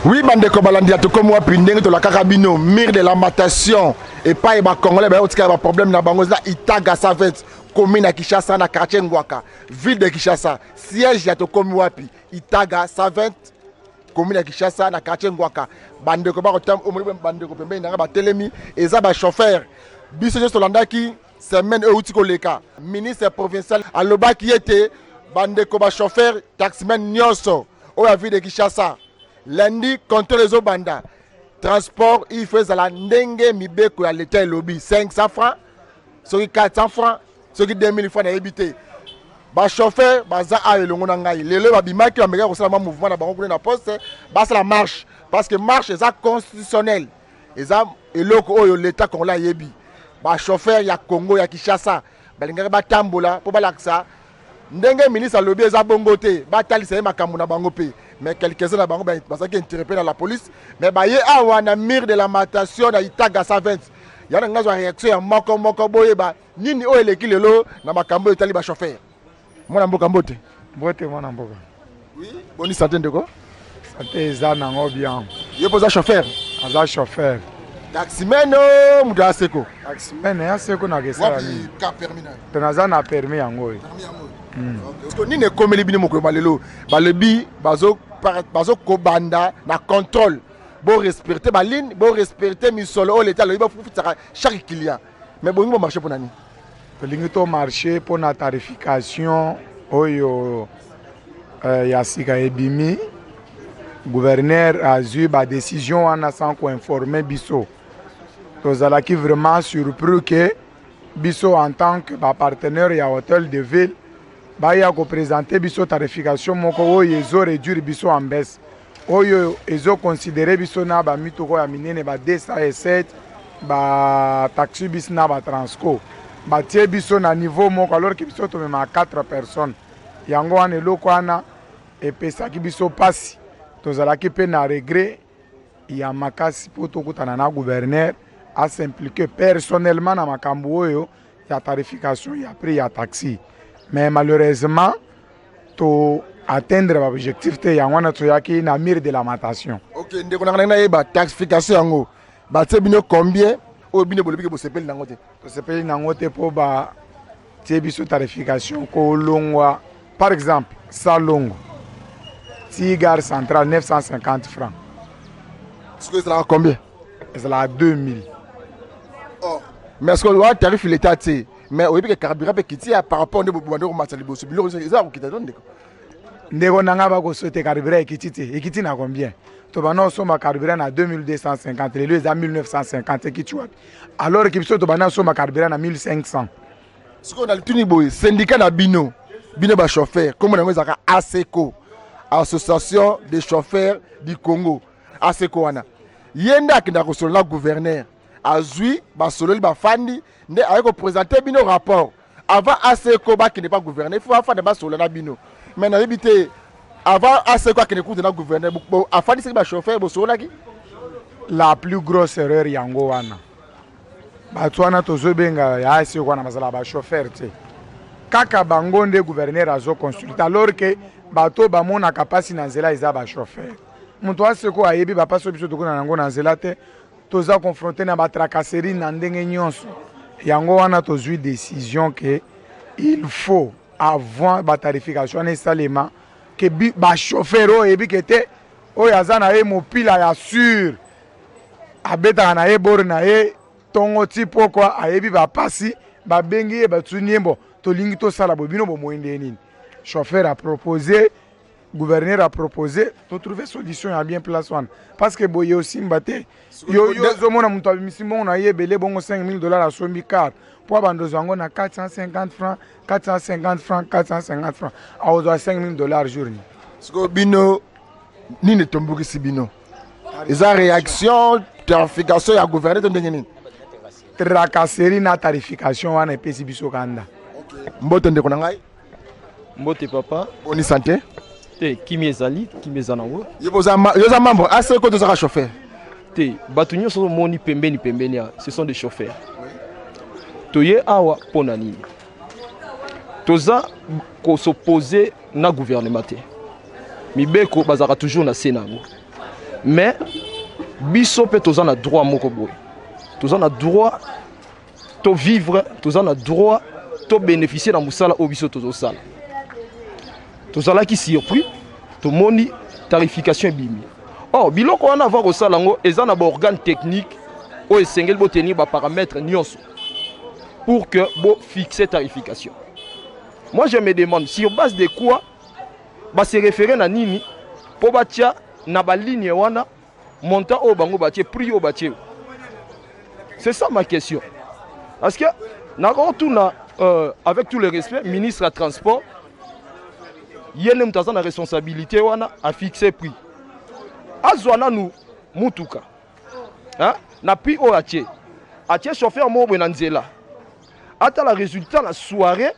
Oui, bandeko balandi atokomo wapi ndenge to la karabino mire de lamentation et pas et ba congolais ba otika ba problème na bango là Itaga Savette commune à Kinshasa na quartier Ngwaka ville de Kinshasa siège ya tokomo wapi Itaga Savette commune à Kinshasa na quartier Ngwaka bandeko ba kotam o bandeko pembeni na ba telemi eza ba chauffeur biso je solandaki semaine outi koleka ministre provincial aloba qui était bandeko ba chauffeur taximan nyonso o ya ville de Kinshasa. Lundi, contre les Obanda, transport, il fait la ndenge mibeko à l'état lobby 500 francs, ceux qui 400 francs, ceux qui 2000 francs à habiter. Ba chauffeur, baza a le ngonangai. Le le babima qui va me faire le mouvement na bango na poste, bas la marche parce que marche est constitutionnel. Et loko l'état qu'on l'a yebi. Ba chauffeur ya Congo ya Kinshasa, balinga ba tambola pour balaksa. Ndenge ministre lobby eza bongote, batali c'est makambo na bango pe. Mais quelques-uns là parce qu'ils interpellent dans la police mais bah a wana mire de lamentation na Itaga Savette il y a une réaction moko boye ba nini o eleki lelo na makambo etali ba chauffeur mwana mboka mbote mwana mboka oui boni santé ndeko santé eza nango bien yo poza chauffeur aza chauffeur taximen muda aseko taximen ya seko na gesala ni ka permis na tenaza na permis yango parce que nini komeli bino moko balelo balebi bazo kobanda na contrôle bon respecter ba ligne bon respecter misolo o l'état le ba fufutaka chaque client mais bon marché pour nani lingi to marché pour na tarification oyo ya sika ebimi gouverneur a eu ba décision wana sans ko informer biso tozalaki vraiment surpris que biso en tant que partenaire ya hôtel de ville baya ko présenter biso tarification moko oyo ezo réduire biso en baisse oyo ezo considérer biso na ba mitoko ya minene ba 207 ba taxi bis na ba transco ba tie biso na niveau moko alors que biso to même 4 personnes yango wana eloko wana epesaki biso pasi tozalaki pe na regret ya makasi po tokutana na gouverneur a s'impliquer personnellement na makambo oyo ya tarification ya prix ya taxi. Mais malheureusement, to atteindre l'objectif te yangwana to yaki na mire de lamentation. OK, ndeko na na ba taxification yango. Ba tebino combien o bino bolobiki bo sepeli nango te. To sepeli nango te po ba tebiso tarification ko longwa par exemple Salongo. Tigare central 950 francs. Est-ce que ça combien? C'est la 2000. Oh, mais est-ce que le tarif il était assez? Mais au début, carburant peut quitter par rapport au niveau matériel. C'est bilo, c'est ça qui t'a donné. Ndeko nanga ba ko souhaiter carburant ekiti na combien? To bana soma carburant na 2250, les deux à 1950 ekiti wapi. Alors que biso to bana soma carburant na 1500. Ce qu'on a le tuni boy, syndicat na bino ba chauffeur, comme on a ASECO, Association des chauffeurs du Congo. ASECO wana. Yenda ki na ko solo gouverneur. Azui ba solo ba fandi ne ayeko présenter bino rapport avant ASECO ba qui n'est pas gouverné il faut faire de ba solo na bino mais na habité avant ASECO qui ne coûte na gouverner afandi c'est ba chauffeur bo solo ki la plus grosse erreur yango wana batwana tozobenga ya ASECO wana bazala ba chauffeur te kaka bango nde gouverneur azo consulter alors que bato ba mona kapasi na nzela eza ba chauffeur muto ASECO ayebi ba paso biso tokona nango na nzela te toza confronté na ba tracasserie na ndenge nyonso yango wana tozui décision que il faut avant ba tarification nécessairement que ba chauffeur oyebi que te oyo aza na ye mopila ya sûr abetaka na ye bori na ye tongo ti pokwa ayebi bapasi babengi ye batuni ye mbo tolingi tosala bobino bomoyende nini chauffeur a proposé gouverneur a proposé to trouver solution ya bien place wana parce que boye aussi mbate yo zomona mutu abimisi mbongo na ye belé bongo $5000 a sombi car po bandozo yango na 450 francs 450 francs 450 francs a ozo $5000 journée siko bino nini tombukisi bino eza réaction tarification ya gouverneur ndenge nini tracasserie na tarification wana epesi biso kanda mbote ndeko na ngai mbote papa boni santé te kimi ezali kimi ezanango yoza membre ASECO tozaka chauffeur te bato nyonso moni pembeni ce sont des chauffeurs toye awa pona nini toza ko s'opposer na gouvernement te mibeko bazaka toujours na senango mais biso pe toza na droit moko boye toza na droit to vivre toza na droit to bénéficier na musala o biso tozosala tozalaki surpris tomoni tarification ebimi or biloko wana avant kosala yango eza na baorgane technique oyo esengeli botenir baparamètre nyonso pour que bo fixe tarification. Moi je me demande sur base de quoi ba se référer na nini po batia na ba ligne wana montant au bango batie prix au batie. C'est ça ma question. Parce que avec tout le respect ministre à transport yene mtaza na responsabilité wana a fixer prix. Azwana nous mutuka. Hein? Na prix au atie. Atie chauffeur mo na nzela. Ata la résultat la soirée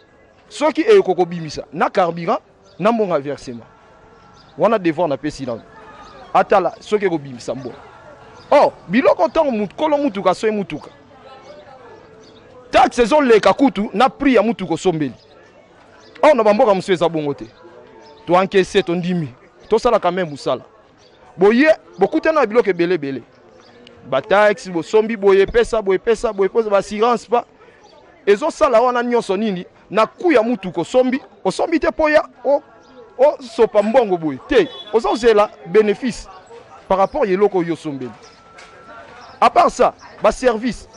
ce qui est koko bimisa na carburant na mon versement. Wana devant na pesi na. Ata la ce qui est bimisa mbo. Oh, biloko tango mutkolo mutuka so mutuka. Taxe saison le kakutu na prix ya mutuko sombeli. Oh na bamboka mso eza bongo te. To encaisser ton dimi. To sala quand même musala. Boye bokute na biloko belé. Ba taxe bo sombi boye pesa ba assurance pas. Ezo sala wana nyonso nini na kuya mutuko sombi osombi te poya o sopa mbongo boye te. Ozo zela bénéfice par rapport yeloko yo sombeli. À part ça, ba service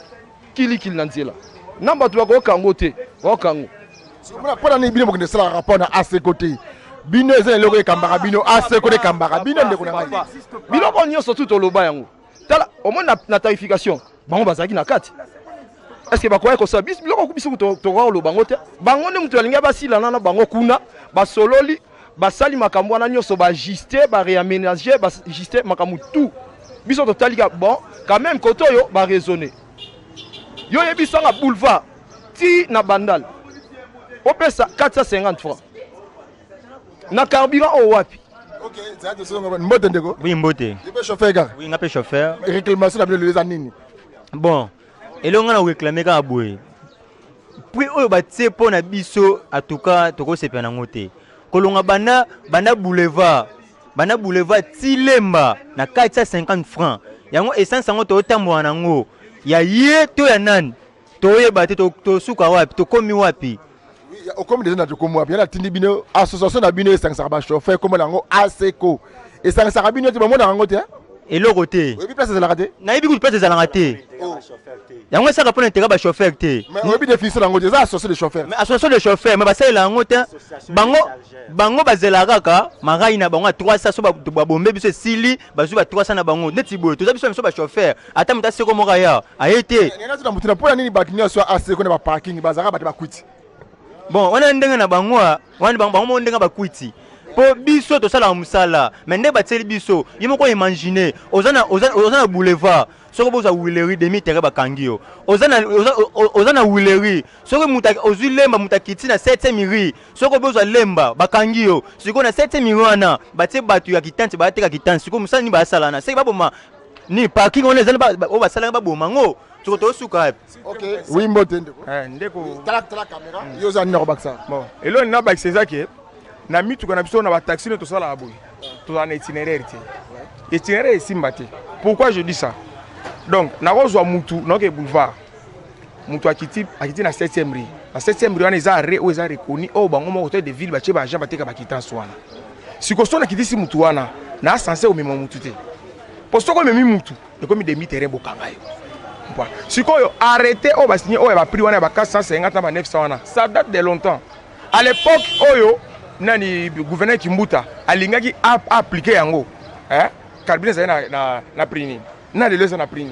kili nanzela. Namba tu ko kango te, ko kango. Pour la bino ko sala rapport na AC côté. Bino eza loko kambara bino AC côté kambara bino ndeko na. Bino ko nyonso tout oloba yango. Tala au moins na tarification. Bango bazaki na kati. Est-ce que bakoya ko sabis biloko kubiso to lo bango te? Bango ne mutu alinga basila na bango kuna, ba sololi, ba sali makambo wana nyonso ba ajuster, ba réaménager, ba ajuster makambo tout. Biso to talika bon, quand même koto yo ba raisonner. Yo yebiso nga boulevard ti na bandal. O pesa 450 francs. Na carburant o wapi? OK, ça de son mbote ndeko. Oui, mbote. Tu peux chauffer gars. Oui, ngapé chauffeur. Réclamation na les anini. Bon, et là on a réclamé ka boye. Puis oyo batie po na biso en tout cas toko sepia na ngote. Kolonga bana boulevard. Bana boulevard Tilemba na 450 francs. Yango essence ngo to tambo nango. Ya ye to ya nani. To yeba te to suka wapi to komi wapi. Au comme des na to komi wapi. Na tindi bino association na bino essence ba chauffeur comme nango ASECO. Essence ba bino ti ba mona ngo te. Et le côté. Oui, place ezalaka te. Na yebi ku place ezalaka te. Yango ça répond intérêt ba chauffeur te. Mais oui déficit nango te, ça association de chauffeurs. Mais association de chauffeurs, mais ba ça la ngo te. Bango bazela kaka, marai na bango 300 so ba bombe biso sili, bazu ba 300 na bango. Neti boye, to za biso ba chauffeur. Ata mta seko mokaya, ayete. Nena tu na mutina pour nini bakinyo so ASECO na ba parking bazaka ba kwiti. Bon, on a ndenga na bango, wana bango ndenga ba kwiti. Po biso to sala musala mende bateli biso yimo ko imaginer ozana boulevard soko boza wileri demi terre bakangio ozana wileri soko muta ozulemba mutakiti na 7 miri soko boza lemba bakangio siko na 7 miri wana batie batu ya kitanti bateka kitanti siko musala ni basala na seki baboma ni parking on ezana ba basala baboma ngo soko to suka. OK, oui mbote ndeko. Ndeko tala caméra yo za ndeko baksa. Bon, elo na ba sezaki na mitu kana biso na ba taxi ne to sala aboy to na itinéraire te itinéraire simba te. Pourquoi je dis ça? Donc na kozwa mutu na ke boulevard mutu akiti na 7e rue na 7e rue wana eza re o eza reconnu o bango mo hôtel de ville ba che ba agent bateka ba quittance wana sikoso na kitisi mutu wana na censé o mema mutu te posto ko memi mutu e komi demi terrain bokanga yo voilà sikoyo arrêter o ba signer o ba prix wana ba 450 na ba 900 wana ça date de longtemps. À l'époque oyo nani gouverneur Kimbuta alingaki appliquer yango carburant na prix na de leso na prix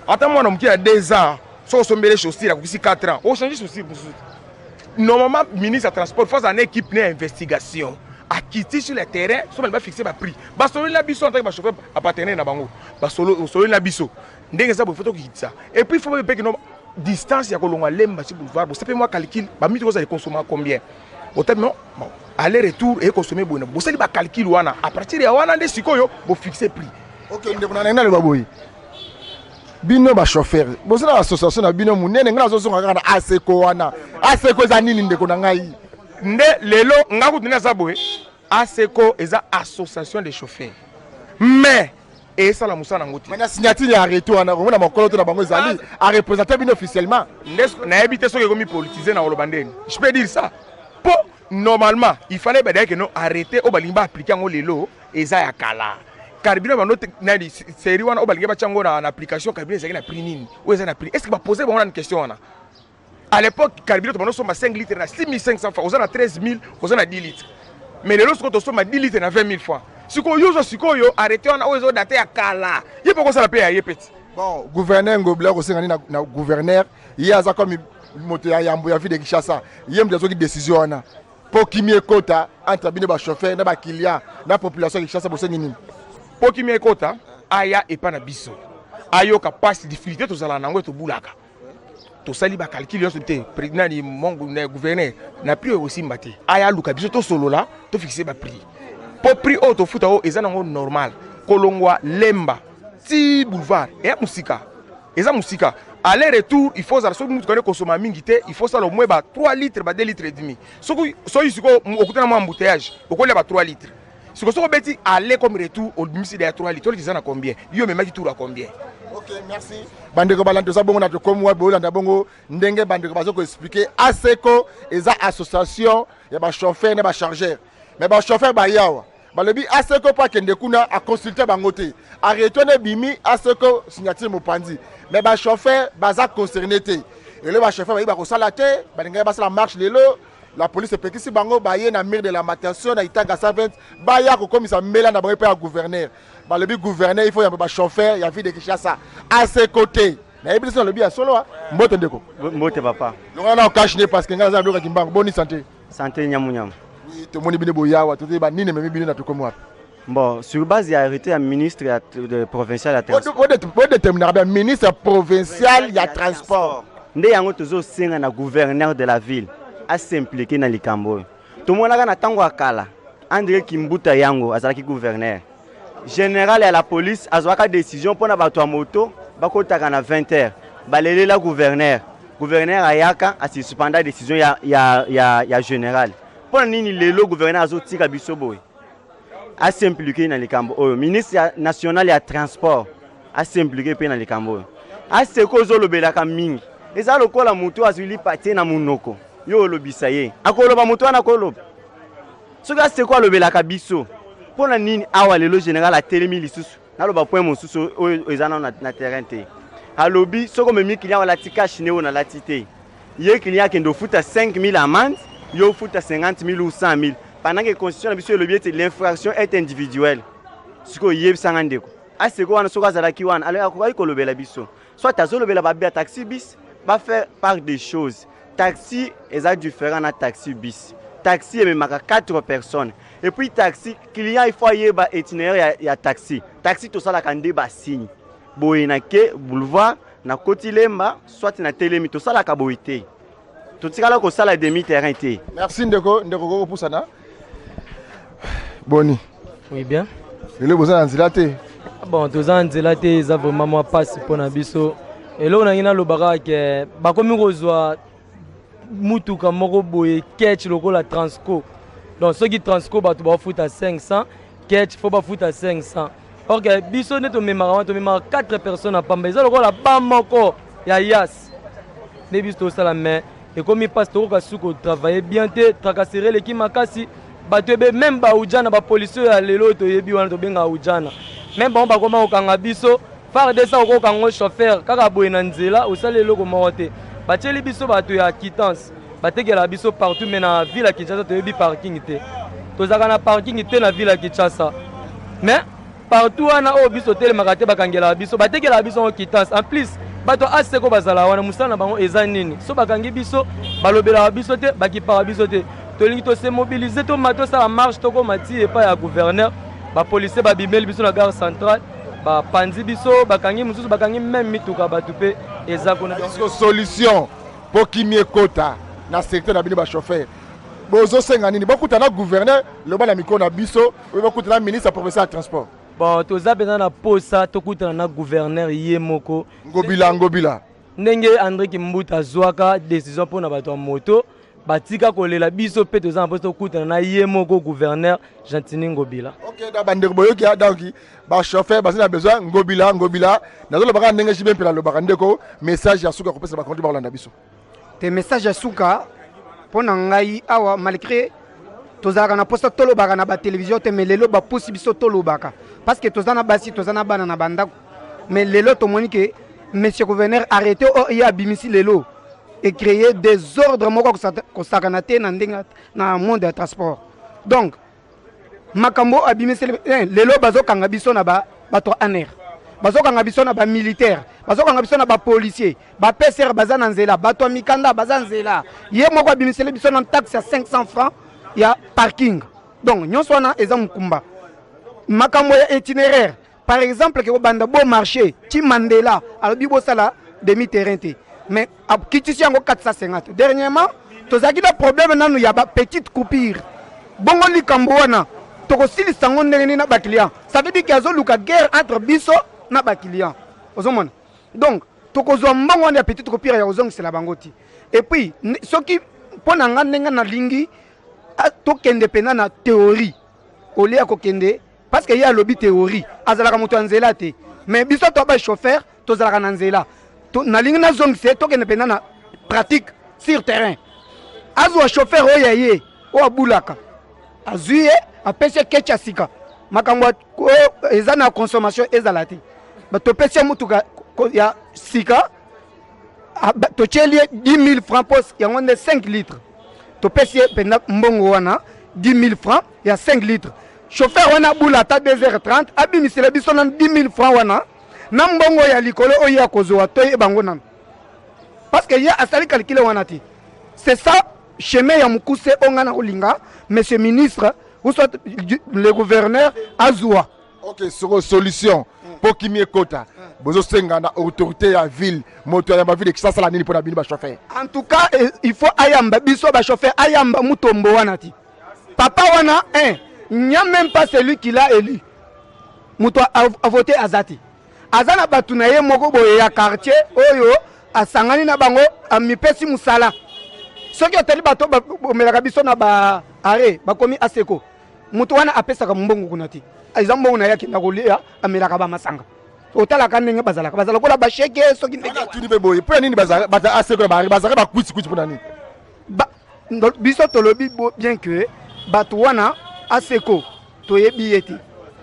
ata mwana mki ya 2 ans so sombele chaussure akisi 4 ans o changer chaussure normalement ministre de transport face à une équipe d'investigation a quitté sur le terrain so ba fixer ba prix ba solo na biso en tant que chauffeur appartenir na bango ba solo na biso ndenge ça bo photo kitsa et puis il faut pas que no distance ya kolonga lemba ci boulevard bo sape moi calcul ba mito ça consommer combien autant non bon aller-retour et consommer bon bo sali ba calcul wana à partir ya wana nde sikoyo bo fixer prix. OK, ndeko na le baboyi bino ba chauffeur bo sala association na bino munene ngana zo songa kana ASECO wana ASECO za nini ndeko na ngai nde lelo ngaku tina saboye ASECO eza association des chauffeurs mais et ça la moussa n'angoti. Mais la signature est arrêtée, on a mon coloto dans Bango Zali, à représenter bien officiellement. N'a habité ce qui est politisé dans le bandé. Je peux dire ça. Pour normalement, il fallait que nous arrêter au balimba appliquer en lelo et ça ya kala. Caribino ba notre nadi série wana au balimba chango na application caribino c'est na prix nini. Ou ça na prix. Est-ce que va poser une question là? À l'époque, caribino to sommes à 5 litres na 6500 francs, on a 13 000, on a 10 litres. Mais les autres sont sommes à 10 litres na 20 000 francs. Si ko yo arrêter on a ozo daté ya kala. Il faut qu'on ça la paye à petit. Bon, gouverneur Ngobler aussi na gouverneur, il y a ça comme moto ya Yambo ya vie de Kinshasa. Il y a des décisions na pour qui mieux quota entre bino ba chauffeur na ba client na population Kinshasa pour nini. Pour qui mieux quota aya et pas na biso. Ayo ka passe difficulté to zala nango to bulaka. To sali ba calcul yo te président ni mon gouverneur na prix aussi mbati. Aya luka biso to solo là to fixer ba prix. Pour prix auto futa o ezanango normal. Kolongwa lemba ti boulevard et musika. Eza musika. Aller-retour, il faut ça. Si vous connaissez consommer mingité, il faut ça au moins 3 litres, 2 litres et demi. Si vous avez un embouteillage, vous avez 3 litres. Si vous avez aller comme retour, au ministère de 3 litres, vous avez combien? Vous avez même tour à combien? Ok, merci. Bandeko balante ça bongo na to comme wa bolanda bongo ndenge bandeko bazo ko expliquer ASECO eza association ya ba chauffeur na ba chargeur. Mais ba chauffeur ba yawa. Balobi ASECO pa kende kuna a consulter bangote. Arrêtez bimi ASECO signature mopandi. Mais ba chauffeur baza concerné té. Et le ba chauffeur ba ko sala té, ba nga ba sala marche lelo. La police peut si bango ba ye na mire de la matation na itaga 120 ba ya ko komisa mela na ba pa gouverneur. Balobi gouverneur il faut ya ba chauffeur ya vie de Kinshasa à ses côtés. Na yebi so le bi solo mbote ndeko. Mbote papa. Longa na cash ne parce que nga za ndoka kimbango boni santé. Santé nyamunyam. Tout le monde bine boyawa tout ba nini memi bine na to comme bon sur base ya arrêté ya ministre de provincial ya transport. Vous déterminer bien ministre provincial ya transport. Nde yango tozo senga na gouverneur de la ville a s'impliquer na likambo. To monaka na tango akala André Kimbuta yango azalaki gouverneur. Général ya la police azwaka décision pona bato ya moto bakotaka na 20h. Balelela gouverneur. Gouverneur ayaka asi suspenda décision ya général. Pour nini lelo gouverneur azotika biso boy a s'impliquer dans les cambo ministre national ya transport a s'impliquer pe dans les cambo a seko zolobela ka mingi eza lokola mutu azuli patie na munoko yo lobisa ye akoloba mutu ana koloba soka seko alobela ka biso pour nini awa lelo général a telemi lisusu na loba point mosusu ezana na terrain te alobi soko memi client wala tika chine ona latite ye client kendo futa 5000 amende yo futa 50 000 ou 100 000 pendant que la constitution le biais l'infraction est individuelle ce que yeb sangandeko a ce qu'on soka zalaki wana alors akoki kolobela biso soit azolobela ba taxi bis va faire part des choses taxi est différent na taxi bis taxi est même 4 personnes et puis taxi client il faut yeba itinéraire ya taxi tout ça la kande ba signe boyena ke boulevard na kotilemba soit na telemi tout ça la kaboité. Tout ce là ko sala demi terrain té. Merci ndeko ko pusana. Boni. Oui bien. Le besoin nzela té. Bon, tous en nzela té ça vraiment moi passe pour na biso. Et là on a ina lo baka ke ba komi kozwa mutuka moko boye catch lokola Transco. Donc ceux qui Transco ba to ba foot à 500, catch faut ba foot à 500. OK, biso ne to memara 4 personnes à pamba. Ça lokola ba moko ya yas. Ne biso ça la main. Et comme il passe tout au travail bien te tracasserer l'équipe makasi batebe même ba ujana ba policier ya lelo to yebi wana to benga ujana même ba koma okanga biso faire de ça ko kango chauffeur kaka boye na nzela osalelo ko monter bateli biso bato ya quittance batekela biso partout mais na ville ya Kinshasa to yebi parking te tozaka na parking te na ville ya Kinshasa mais partout wana o biso tele makate bakangela biso batekela biso en quittance en plus bato aseko bazala wana musana bango eza nini so bakangi biso balobela biso te bakipaka biso te tolingi to se mobiliser to mato ça la marche to ko mati et pas ya gouverneur ba policier ba bimeli biso na gare centrale ba panzi biso bakangi mususu bakangi même mituka batu pe eza kona solution pour qui mieux quota na secteur na bino ba chauffeur bozo senga nini bakuta na gouverneur le bana miko na biso bakuta na ministre provincial de transport. Bon, toza bena na posa tokuta na gouverneur yemoko ngobila ndenge André Kimbuta zwaka décision pour na bato moto batika kolela biso pe toza na posto kutana na ye moko gouverneur Gentini Ngobila. OK, da bande boyoki donc ba chauffeur ba na besoin Ngobila nazo lo baka ndenge jibe mpela lo baka ndeko message ya suka kopesa ba konti ba Rolanda biso. Te message ya suka pona ngai awa malgré tozalaka na posta tolobaka na ba télévision te mais lelo ba pousi biso tolobaka parce que tozana basi tozana bana na bandako mais lelo tomoni que monsieur gouverneur arrêté o ya bimisi lelo et créer des ordres moko ko sakana te na ndenga na monde ya transport donc makambo abimisi lelo bazokanga biso na bato aner bazokanga biso na ba militaire bazokanga biso na ba policier ba PCR baza na nzela bato mikanda baza nzela ye moko abimisi biso na taxe ya 500 francs ya parking donc nyonso wana eza mukumba makambo ya itinéraire par exemple ke banda beau marché ti Mandela alobi bosala demi terrain te mais kitisi yango 450 dernièrement tozaki na problème nanu ya ba petite coupure bongo likambo wana tokosilisa ngo ndenge na ba client ça veut dire qu'il y a zoluka guerre entre biso na ba client ozomona donc tokozwa mbongo ya petite coupure ya ozongisela bango ti et puis soki pona nga ndenge na lingi tokende pena na théorie olia kokende parce que y a lobby théorie azalaka moto nzela te mais biso to ba chauffeur tozalaka na nzela to na lingi na zongise tokende pena na pratique sur terrain azwa chauffeur oyaye o abulaka azuye apese kecha sika makambo eza na consommation ezala te ba to pese mutuka ya sika to chelie 10 000 francs pos yango nde 5 litres to pesi penda mbongo wana 10 000 francs ya 5 litres chauffeur wana bula ta 2h30 abimisela biso na 10 000 francs wana na mbongo ya likolo oya kozwa to ebango nan parce que ya asali calculer wana ti c'est ça chemin ya mukuse onga na olinga monsieur ministre ou soit le gouverneur azwa. OK, solution pour kimi ekota bozo senga na autorité ya ville moto ya ville qui ça la nini pour na bini ba chauffeur. En tout cas il faut ayamba biso ba chauffeur ayamba mutombo wana ti papa wana il n'y a même pas celui qui l'a élu muto a voté azati azana batuna ye moko boye ya quartier oyo asangani na bango amipesi musala soki oteli bato bomelaka biso na ba are bakomi aseko muto wana apesaka mbongo kuna ti aiza mbongo na yaki na kolia amelaka ba masanga otalaka ndenge bazala kola ba sheke soki ndenge tuni be boye pour nini baza aseko na ba bazaka ba kwiti pour nani biso tolobi bien que bato wana aseko toyebi eti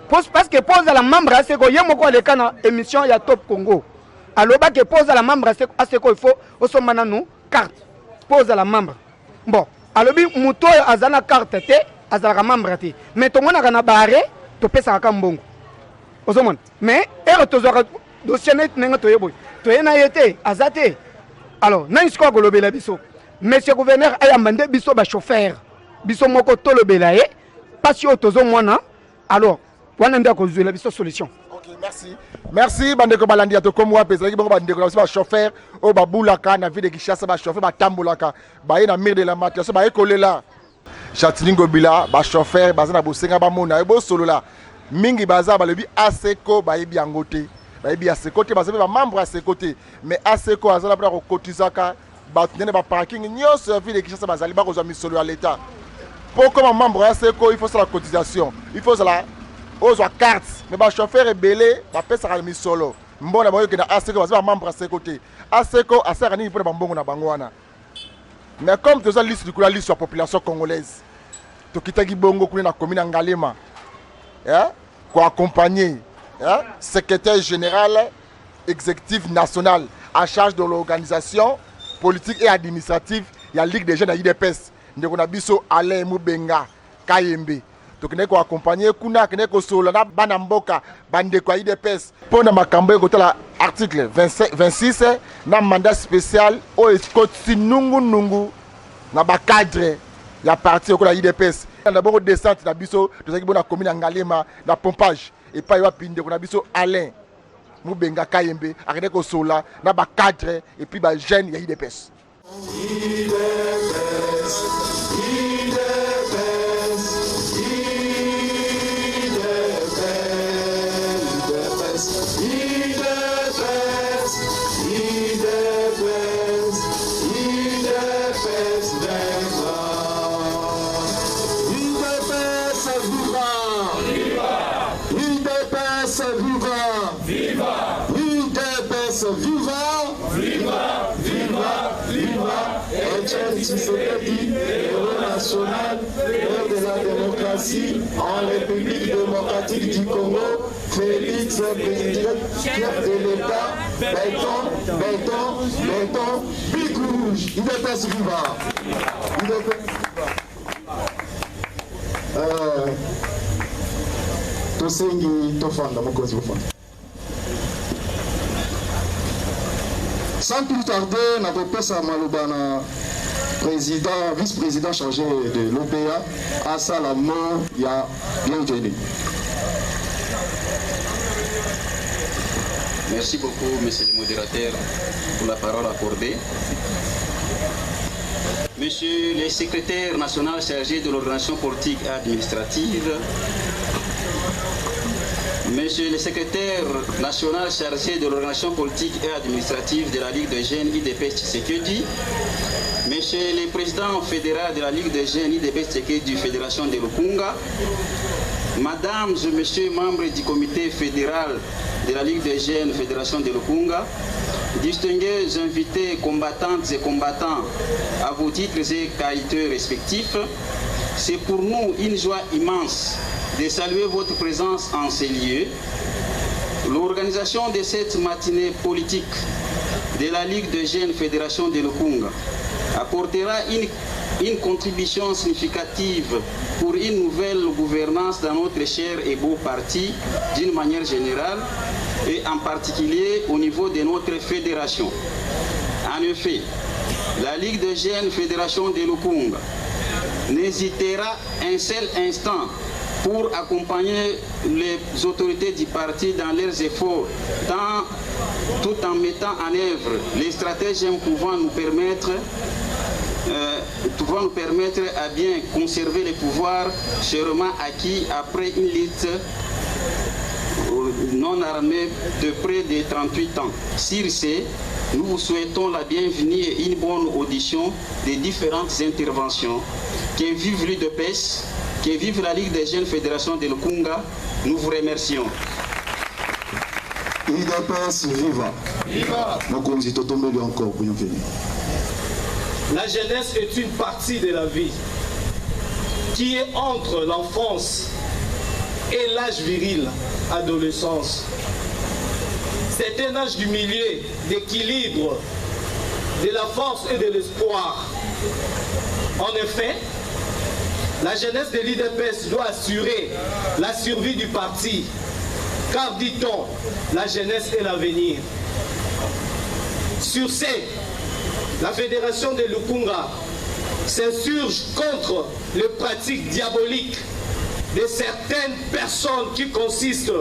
parce que pose la membre aseko ye moko aleka na émission ya Top Congo aloba que pose la membre aseko il faut osomana nous carte pose la membre bon alobi muto azana carte te azala membre te mais to mona kana bare to pesa ka mbongo osomona mais tozaka dossier net nenga to yeboy to yena yete azate alors nani siko kolobela biso monsieur gouverneur ayambande biso ba chauffeur biso moko tolobela ye parce que tozo mona alors wana nda ko zuela biso solution. OK, merci bandeko balandi to comme wa pesa ki bango bandeko na ba chauffeur o ba bulaka na ville de Kinshasa ba chauffeur ba tambolaka ba ye na mire de la matin so ba ekolela Gentini Ngobila ba chauffeur baza na bosenga ba mona e bo solo la mingi baza ba lebi aseko ba yebi angote ba yebi aseko te baza ba membre aseko te mais aseko azala pour kotizaka ba tene ba parking nyonso ville de Kinshasa bazali ba kozwa misolo ya l'état. Pour comme membre aseko il faut ça la cotisation il faut ça la ozwa carte mais ba chauffeur ebele ba pesa ka misolo mbona boyo ke na aseko baza ba membre aseko te aseko asaka nini pour ba mbongo na bango wana mais comme tu as liste du coup la liste sur la population congolaise to kitaki bongo kuna na commune Ngalema pour accompagner secrétaire général exécutif national en charge de l'organisation politique et administrative il y a Ligue des jeunes à IDPS ndeko na biso Alain Mubenga Kayembe to kene ko accompagner kuna kene ko solo na bana mboka bande ko IDPS pona makambo ko la article 26 na mandat spécial o escoti nungu na ba cadre ya parti ko la IDPS na bongo descente na biso to zaki bona commune Ngalema na pompage et pas yo pinde ko na biso Alain Mubenga Kayembe akene ko sola na ba cadre et puis ba jeune ya IDPS. IDPS, Viva! UDPS, viva! Viva! Viva! Viva! Etienne Tshisekedi, héros national, père de la démocratie en République démocratique du Congo, Félix président, chef de l'État, béton, Big Rouge, UDPS, viva! Tosengi tofanda mokonzi bofanda. Sans plus tarder, na kopesa maloba na président, vice-président chargé de l'OPA, Asala Mort, ya bienvenue. Merci beaucoup, monsieur le modérateur, pour la parole accordée. Monsieur le secrétaire national chargé de l'organisation politique et administrative, Monsieur le secrétaire national chargé de l'organisation politique et administrative de la Ligue des jeunes UDPS Tshisekedi, Monsieur le président fédéral de la Ligue des jeunes UDPS Tshisekedi Fédération de Lukunga, Mesdames et Messieurs membres du comité fédéral de la Ligue des jeunes Fédération de Lukunga, distingués invités combattantes et combattants à vos titres et qualités respectifs, c'est pour nous une joie immense de saluer votre présence en ces lieux. L'organisation de cette matinée politique de la Ligue des jeunes Fédération de Lukunga apportera une contribution significative pour une nouvelle gouvernance dans notre cher et beau parti d'une manière générale et en particulier au niveau de notre fédération. En effet, la Ligue des jeunes Fédération de Lukunga n'hésitera un seul instant pour accompagner les autorités du parti dans leurs efforts, tout en mettant en œuvre les stratagèmes pouvant nous permettre à bien conserver les pouvoirs chèrement acquis après une lutte non armée de près de 38 ans. Sur ce, nous vous souhaitons la bienvenue et une bonne audition des différentes interventions. Que vive l'UDPS, que vive la Ligue des jeunes Fédération de Lukunga, nous vous remercions. UDPS, viva! Viva! Encore, la jeunesse est une partie de la vie qui est entre l'enfance et l'âge viril, adolescence. C'est un âge du milieu, d'équilibre, de la force et de l'espoir. En effet, la jeunesse de l'UDPS doit assurer la survie du parti, car dit-on, la jeunesse est l'avenir. Sur ce, la fédération de Lukunga s'insurge contre les pratiques diaboliques de certaines personnes qui consistent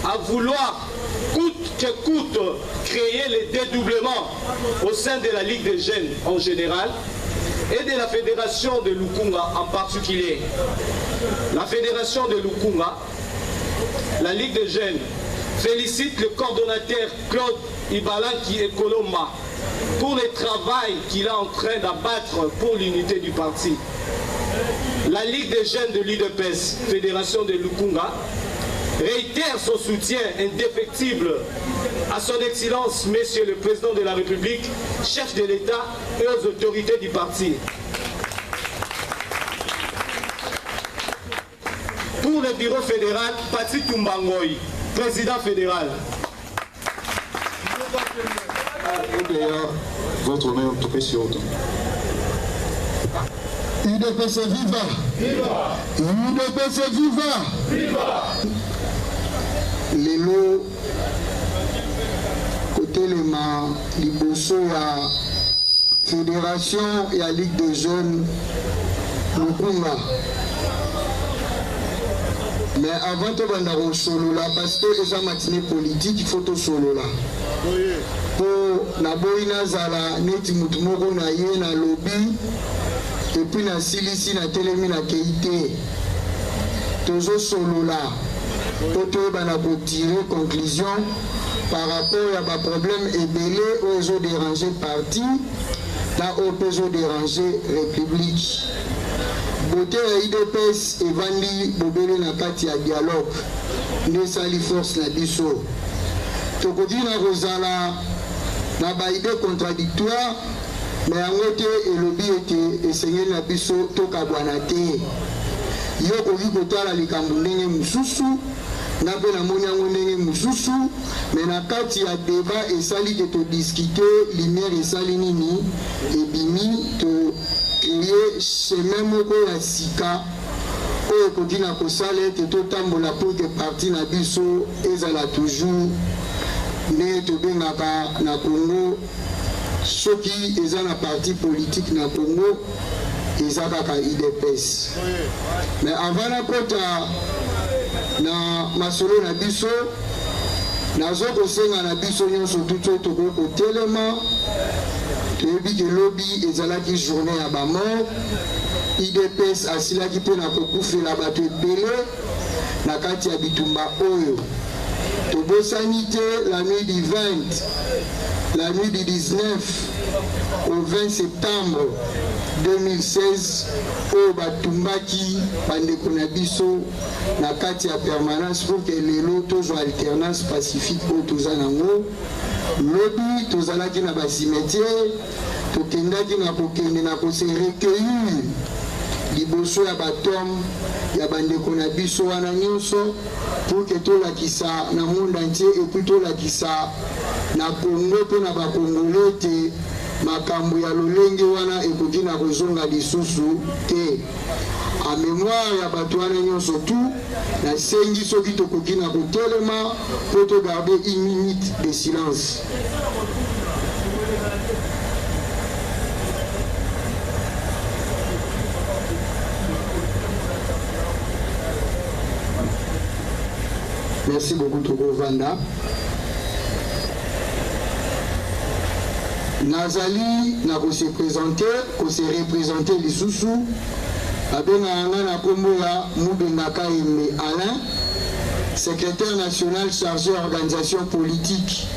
à vouloir, coûte que coûte, créer les dédoublements au sein de la Ligue des jeunes en général et de la fédération de Lukunga en particulier. La fédération de Lukunga, la Ligue des jeunes, félicite le coordonnateur Claude Ibalanki Ekoloma pour le travail qu'il est en train d'abattre pour l'unité du parti. La Ligue des jeunes de l'UDPS, fédération de Lukunga, réitère son soutien indéfectible à son Excellence, Monsieur le Président de la République, chef de l'État et aux autorités du parti. Pour le bureau fédéral, Pati Tumbangoy, président fédéral. Votre honneur, tout précieux. UDPS, viva! Viva! UDPS, viva! Viva! Lelo côté lema liboso ya fédération et la Ligue des jeunes Lukunga. Mais avant de banda solo là, parce que les matinée politique, il faut solo là. Pour na boina zala neti mutu moko na ye na lobby et puis na silisi na telemi na keite tozo solo là pour te bana ko tirer conclusion par rapport à ba problème ebélé aux ont dérangé parti là au peso dérangé république beauté ya UDPS evandi bobele na kati ya dialogue ne sali force na biso tokoki na kozala na baide contradictoire me yango te elobi ete esengeli na biso tokabwana te. Yo koki kotala likambo ndenge mosusu na mpe namoni yango ndenge mosusu me na kati ya deba esali ke todiskute lumière esali nini ebimi tokrie chemin moko ya sika oyo ekoki na kosala ete totambola pour ke parti na biso ezala toujours nde tobengaka na Congo soki eza na parti politique na Congo eza kaka UDPS. Mais avant na kota na masolo na biso nazo kosenga na biso nyonso tuto toko kotelema toyebi ke lobi ezalaki journée ya bamort. UDPS asilaki mpe na kokufela bato ebele na kati ya bitumba oyo tobosani te la nuit du 20 la nuit du 19 au 20 septembre 2016 oyo batumbaki bandeko na biso na kati ya permanence pour que lelo tozwa alternance pacifique oyo toza nango. Lobi tozalaki na basimetiere tokendaki na kokende na kose recueillir liboso ya batome ya bandeko na biso wana nyonso pour que tolakisa na monde entier et puis tolakisa na Congo mpe na bakongole te makambo ya lolenge wana ekoki na kozonga lisusu te. A mémoire ya bato wana nyonso tu nasengi soki tokoki na kotelema mpo togarde une minute de silence. Merci beaucoup Togo Vanda. Nazali na se présenter, se représenter les sous-sous. Abenga na kombo ya Mubengaka Aimé Alain, secrétaire national chargé organisation politique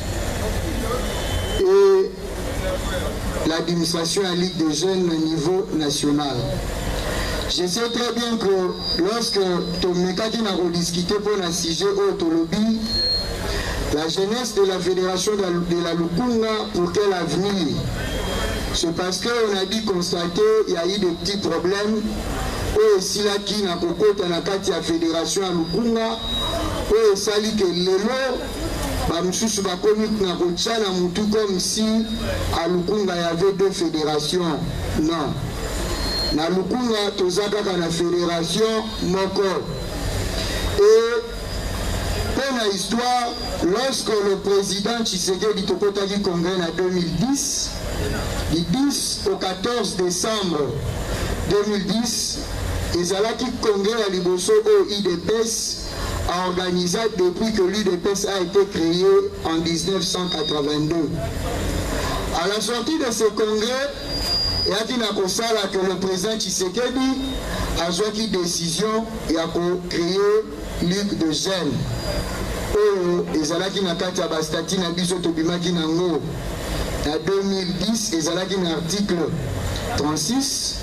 et l'administration à Ligue des jeunes au niveau national. Je sais très bien que lorsque Tomekaki n'a rediscuté pour un sujet autolobie, la jeunesse de la fédération de la Lukunga, pour quel avenir? C'est parce qu'on a dit constater il y a eu des petits problèmes. Et si la qui n'a pas côté la fédération à Lukunga, et sali que l'élo, bamsusu ba comique n'a pas na mutu comme si à Lukunga il y avait deux fédérations. Non. Na Lukunga tozaka na fédération moko. Et pour la histoire, lorsque le président Tshisekedi Tokotaki congrès en 2010, du 10 au 14 décembre 2010, Ezalaki congrès à Liboso au IDPS a organisé depuis que l'UDPS a été créé en 1982. À la sortie de ce congrès, il y a que le président Tshisekedi a joué décision et a créé Ligue de jeunes. Ezalaki na kati ya bastati na biso tobimaki nango en 2010 ezalaki na article 36,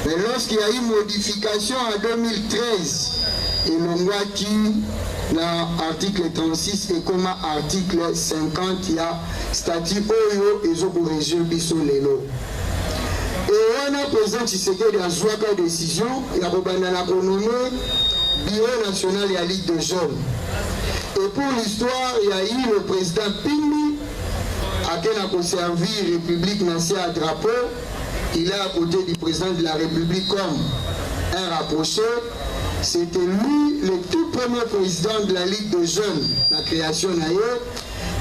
mais lorsqu'il y a eu modification en 2013 elongwaki na article 36 et comme article 50 il y a statut oyo ezokorégir biso lelo. Et wana président Tshisekedi azwaka décision ya kobanda na konomer bureau national ya Ligue de jeunes. Et pour l'histoire, il y a eu le président Pindi qui a conservé la République nationale à drapeau. Il est à côté du président de la République comme un rapproché. C'était lui le tout premier président de la Ligue de jeunes, la création d'ailleurs.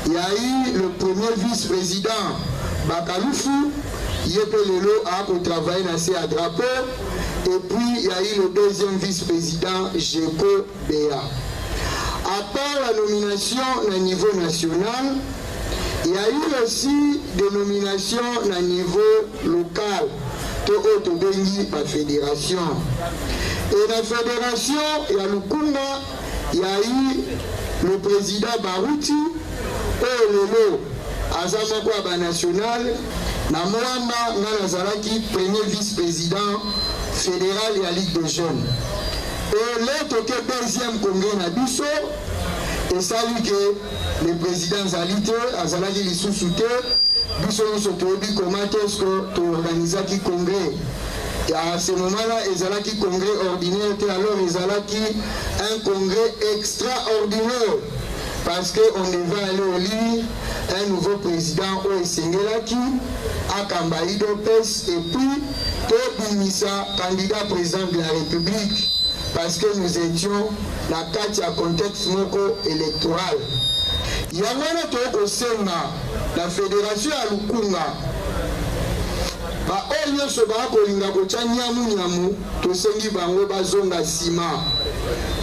Il y a eu le premier vice-président Bakaloufou. Yepelelo a travaillé à drapeau. Et puis il y a eu le deuxième vice-président Jeko Béa. À part la nomination au niveau national, il y a eu aussi des nominations au niveau local, la fédération. Et la fédération, il y a Lukunga, il y a eu le président Barouti, et le Azamako national, Namouamba Nanazaraki, premier vice-président fédéral et à Ligue de jeunes. Et l'autre deuxième congrès na biso Et ça lui que le président Zalité, Azalaki Lissoussouté, Bisson Sotobi, comment est-ce que tu organises qui congrès? Et à ce moment-là, ils allaient qui congrès ordinaire, alors ils allaient qui un congrès extraordinaire. Parce qu'on devait aller élire un nouveau président au Sengelaki, à Kambaïdo Pes, et puis Tobimisa, candidat président de la République. Parce que nous étions la carte à contexte électoral. Il y a un Senga, la fédération à Lukunga. Ba onyo so ba ko linga ko nyamu to sengi bango bazonga sima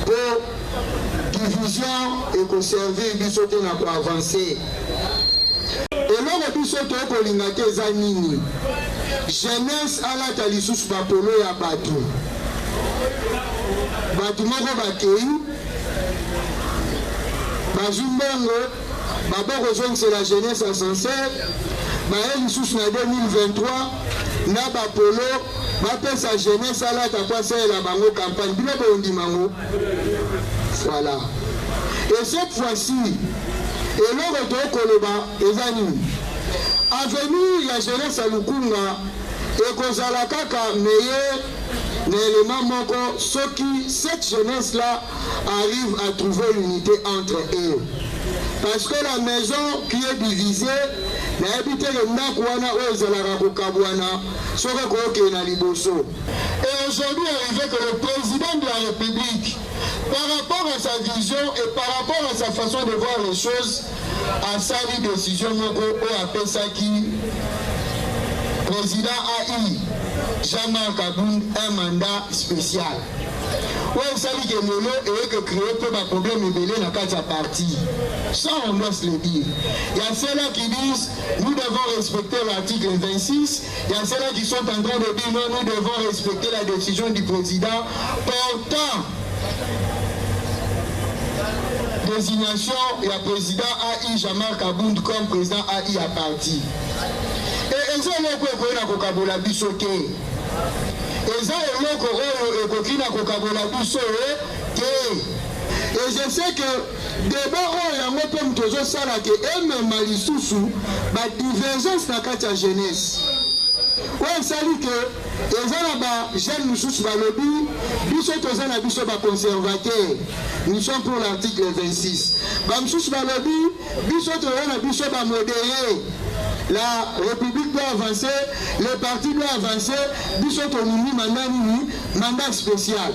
pour division et conserver biso te na ko avancer et loko biso to ko linga te za nini jeunesse ala ta lisusu ba polo ya batu moko bakei bazumbongo baboko zonse la jeunesse à sincère. Baé lisusu na 2023 na bapolo bapesa jeunesse ala takwasela bango campagne bino bondi mango. Voilà. Et cette fois-ci eloko tokoloba ezani avenir ya jeunesse à Lukunga ekozala kaka meilleur l'élément moko soki cette jeunesse là arrive à trouver l'unité entre eux. Parce que la maison qui est divisée et aujourd'hui, arrivé que le président de la République, par rapport à sa vision et par rapport à sa façon de voir les choses, a sali décision au Apesaki, président AI, Jean-Marc Kabound, un mandat spécial. Oui, ça dit que Melo et que créer peu de problème et dans quatre parties. Ça, on doit se le dire. Il y a ceux-là qui disent nous devons respecter l'article 26. Il y a ceux-là qui sont en train de dire non, nous devons respecter la décision du président portant désignation et le président AI Jean-Marc Kabound comme président AI à parti. Et ça, on a et je sais que débat la divergence dans la jeunesse. Oui, ça dit que les jeunes nous conservateurs. Nous sommes pour l'article 26. La République doit avancer, le parti doit avancer, mandat spécial.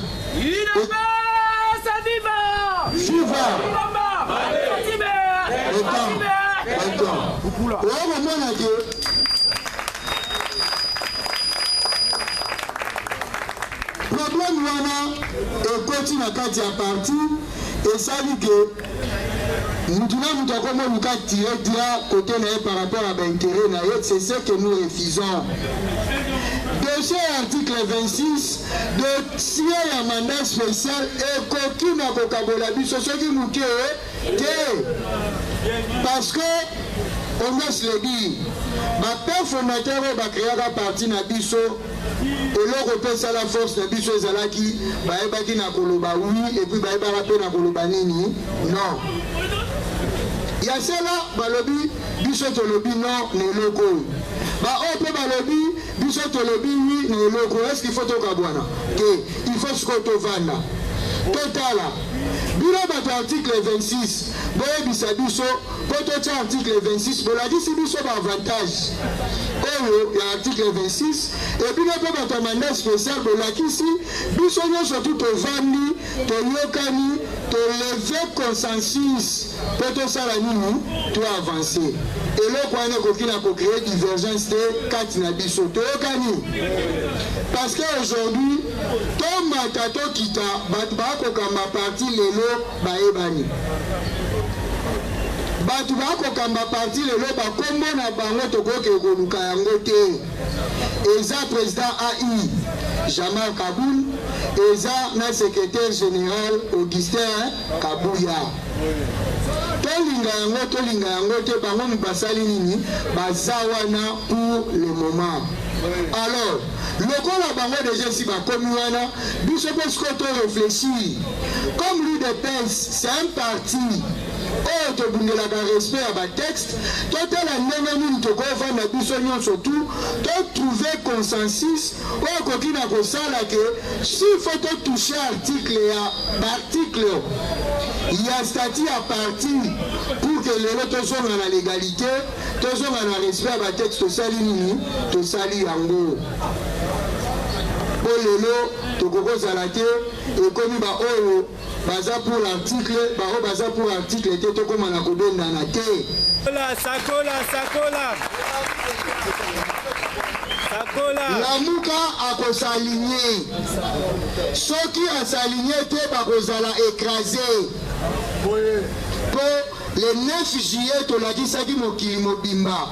Problème wana et continue à parti et ça dit que nous devons tirer côté par rapport à l'intérêt, c'est ce que nous refusons. Deuxième article 26, de tirer un mandat spécial et qu'aucune abokabolabis, ce qui nous parce que, on doit se le dire, ma père fondateur va créer un parti Nabiso. Et là, on peut la force de Bicho Zalaki, Baébaki Nakoloba, oui, et puis Baébarape Nakoloba Nini. Non. Il y a celle-là, Balobi, Bicho Tolobi, non, n'est loco. On peut Balobi, Bicho Tolobi, oui, n'est loco. Est-ce qu'il faut Tokabwana? Il faut ce qu'on te vende. Total. Bilan article 26, Boye Bisabiso, Potocha article 26, Boladi Sibiso avantage. Il y a l'article 26, et puis le peuple mandat spécial, Bolakisi, Bissonio surtout au Vandi, au Yokani, au lever consensus, Poto Salamini, tout avancer. Et là, on a créé divergence de 4 Nabiso, Yokani. Parce qu'aujourd'hui, ton matato kita, Batbako Kama parti lelo baebani. Batbako Kama parti lelo bakombo na bango tokoke koluka yango te. Eza président AI Jean-Marc Kabound, eza na secrétaire général Augustin Kabouya. Tolinga yango te bango mipasali nini bazawana pour le moment. Alors, le corps la bango déjà si va comme wana, biso parce qu'on réfléchit. Comme l'UDPS, c'est un parti oyo tobundelaka respect ya batexte totala ndenge nini tokofanda biso nyonso tu totrouve consensus oyo koki na kosala ke s'il faut totouche article ya baarticle ya statut ya parti pour que lelo tozonga na légalité tozonga na respect ya batexte tosali nini tosali yango po lelo tokokozala te ekomi baoyo baza pour l'article bao baza pour article te tokoma na kobendana te sakola lamuka akosaligné soki asaligné te bakozala écrasé po le 9 juillet tolakisaki mokili mobimba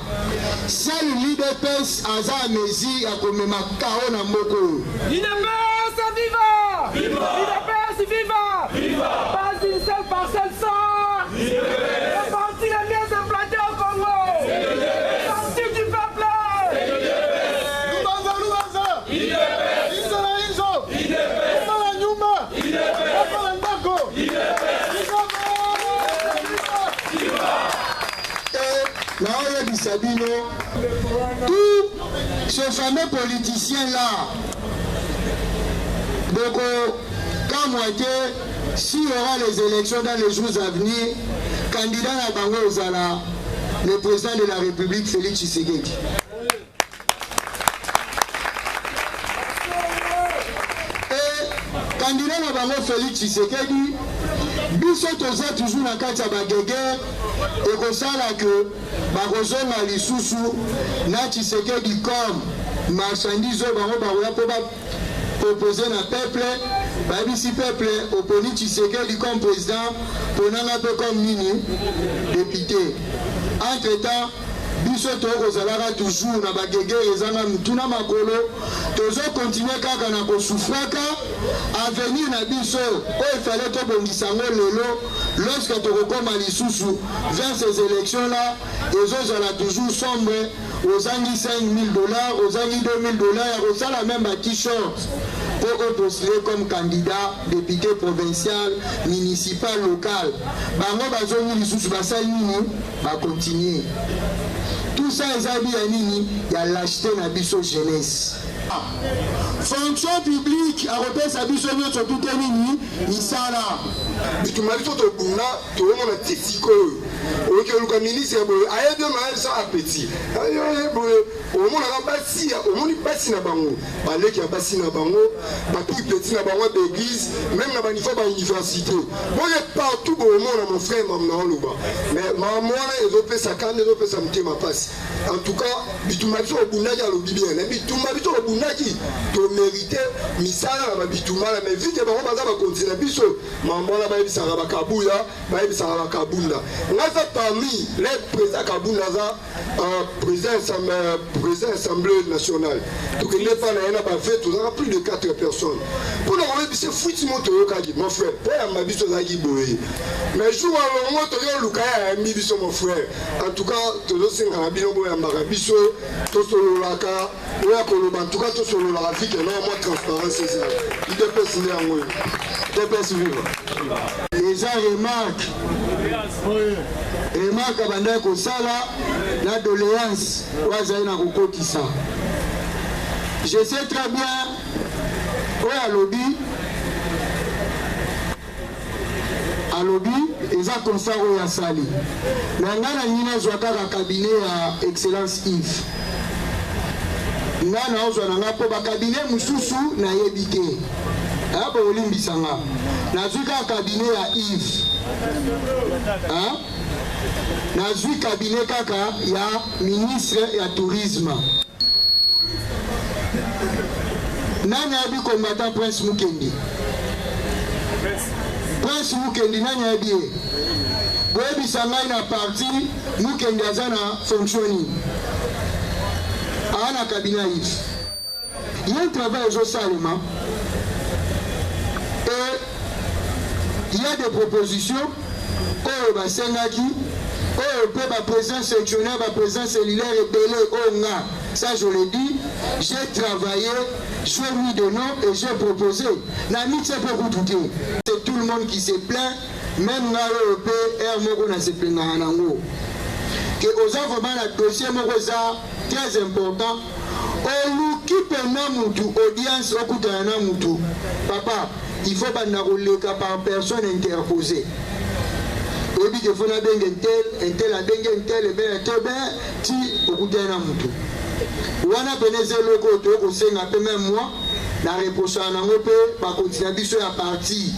sel l'UDPS aza amesi ya komema kao na mboka oyo l'UDPS viva! l'UDPS viva! Pas une seule parcelle sans! Le parti le mieux implanté au Congo! Le parti du peuple! Sabino, tout ce fameux politicien là, donc quand moi s'il y aura les élections dans les jours à venir, candidat à Bango Ozala, le président de la République Félix Tshisekedi. Et candidat à Bango Félix Tshisekedi, biso toza toujours na kati ya bagege ekosala ke bakozonga lisusu na Tshisekedi comme marchandise oyo bango bakoya mpo bapropose na peuple babisi peuple oponi Tshisekedi comme président ponanga mpe comme nini député. Entre temps biso tokozalaka toujours na bagege ezanga mituna makolo tozokontinue kaka na kosufraka avenir na biso oyo efale tobongisa yango lelo lorsque tokokoma lisusu vers ces élections là ezozala toujours sombre ozangi 5 000 $, ozangi 2 000 $, ya kosala même ba t-shirt pour postuler comme candidat député provincial, municipal, local. Bango bazongi lisusu basali nini bakontinue. Tout ça ezabi ya nini ya lâcheté na biso jeunesse. Fonction publique aropesa biso nyonso tute nini misala bituma biso tobunda toomona tisiko oyo oluka ministre ya boye ayebi maelsa apeti boye omonaka basi omoni basi na bango baleki ya basi na bango bapui peti na bango d'église même na baniveau ba université boye partout boomona mon frère mamna oloba mais mamona ezopesa kande ezopesa motema pasi en tout cas bituma biso obundaki alobi bien na bituma biso obundaki to mérité misala na babituma mais vite bango baza bakontina biso mamona bayebisaka bakabuya bayebisaka bakabunda ngaza parmi les présidents kabunda za président assemblée nationale donc il n'est pas là na bafait tout ça plus de 4 personnes pour le moment c'est fouti moto yokaki mon frère pour ya mabiso za kiboye mais jour à longo to yo lukaya ya mibiso mon frère en tout cas to zo singa na bino boya mbaka biso to sololaka oya koloba en tout cas to sololaka fike na moi transparence c'est ça il dépasse les yango dépasse vivre les gens remarquent remarque bandai kosala na doléance wazali na kokotisa. Je sais très bien oyo alobi eza constat oyo asali na nga na ngi nazwa kaka cabinet ya excellence Yves nga naozwa na nga mpo bakabinet mosusu nayebi te aya boolimbisa nga nazwi kaka cabinet ya Yves nazwi cabinet kaka ya ministre ya tourisme nani ayebi combattant Prince Mukendi nani ayebi ye boyebisa ngai na parti Mukendi aza na fonctionning aa na cabinet ya Yves ye travail ezosalema et il y a des propositions oyo basengaki oyo mpe baprésident sectionnaire baprésident cellulaire ebele oyo nga ça je le dis j'ai travaillé j'ai mis de nom et j'ai proposé na mixé mpe kutu te c'est tout le monde qui se plaint même nga oyo mpe ere moko nasepelingaka nango ke oza vraiment na dossier moko eza très important oluki mpena mutu audience okutana na mutu papa il faut banda koleka par personne interposée oyebi ke fo nabenge ntel abenge ntel ebene te ben ti okutana na mutu wana pene eza eloko oyo tokosenga mpe même moi na reposana nango mpe bakontina biso ya parti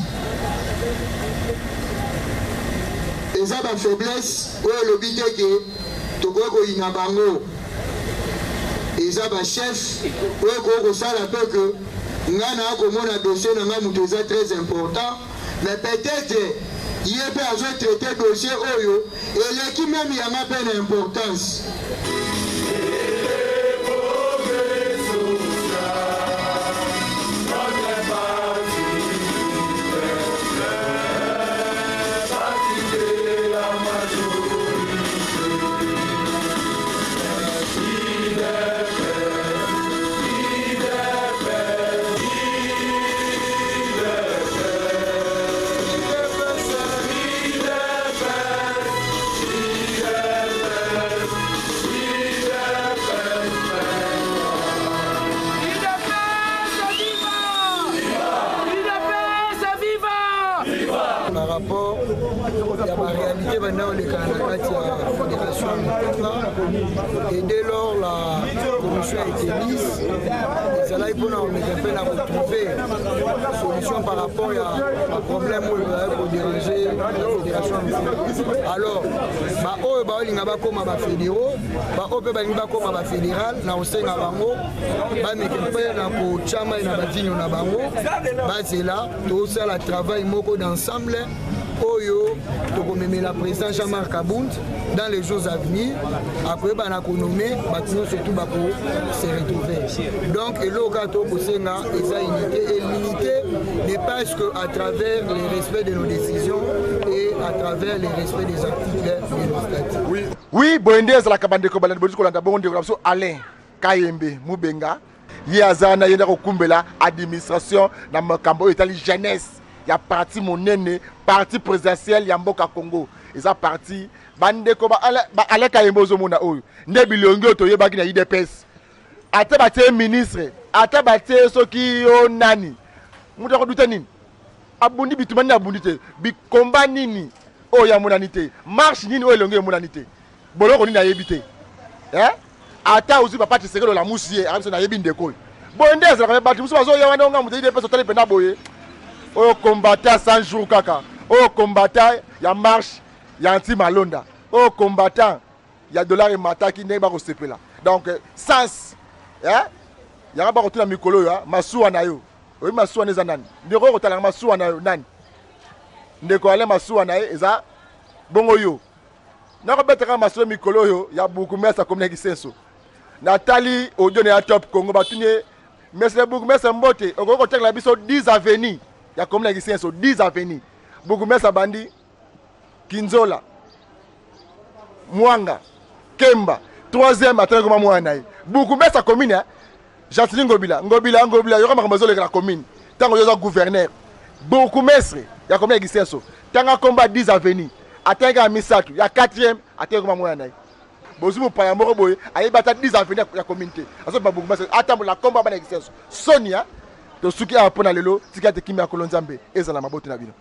eza bafaiblesse oyo elobi te ke tokoki koyinga bango eza bachef oyo koki kosala mpe ke ngai naa komona dossier na ngai moto eza très important mais peut-être ye mpe azotraite dossier oyo eleki meme yanga mpe na importance et dès lors la commission a été mise ezalaki mpona komeka mpe na retrouver solution par rapport à problème oyo ezalaki kodéranger la fédération alors baoyo baolinga bakóma bafédéraux baoyo mpe balingi bakóma bafédéral na kosenga bango bameke mpe na kotyama na badigno na bango bazela tosala travail moko d'ensemble oyo tokomemela président Jean-Marc Kabound dans les jours à venir après banakonome batino surtout bako se retrouver donc eloka to kosenga eza unité et l'unité n'est pas que à travers le respect de nos décisions et à travers le respect des articles de nos statuts. Oui boende ezala kabandeko balandi bozi kolanda bonde ko so Alain Kayembe Mubenga ye azana yenda kokumbela administration na makambo etali jeunesse ya parti monene parti présidentiel ya mboka Congo eza parti bandeko ba Alain Kayembe ozomona oyo nde bilongi oto yebaki na UDPS ate batie ministre ate batie soki o nani mutu akoduta nini abundi bitumani abundi te bikomba nini oyo ya monanité marche nini oyo elongi ya monanité boloko nini ayebi te ata ozi papa Tshisekedi la musie abiso na yebi ndeko bonde ezala bato musu bazoya wana nga mutu UDPS otali pena boye oyo combattant 100 jours kaka oyo combattant ya marche ya anti malonda oyo combattant ya dollar et mataki ndenge bakosepela donc sens yanga bakotuna mikolo oyo masuwa na yo oyi masuwa eza nani ndeko kotalanga masuwa na yo nani ndeko ale masuwa na ye eza bongo yo nakobetaka masuwa mikolo oyo ya bukumesa komina kisenso natali audio na ya Top Congo batunye monsieur bukumesa mbote okoki kotekela biso 10 avenue ya komina kisenso 10 avenue bukumesa bandi Kinzola Mwanga Kemba 3e atene koma mwana ye bukumesa commune Jacqueline Ngobila yoko makamazole la commune tango yoza gouverneur bukumesre ya komina kisenso tanga komba 10 avenue atenge misatu ya 4e atenge koma mwana ye bozumu paya moko boye ayebata 10 avenue ya communauté aso babukumesa atambo la komba bana kisenso Sonia to suki apona lelo tikate kimya kolonzambe ezala mabote na bino.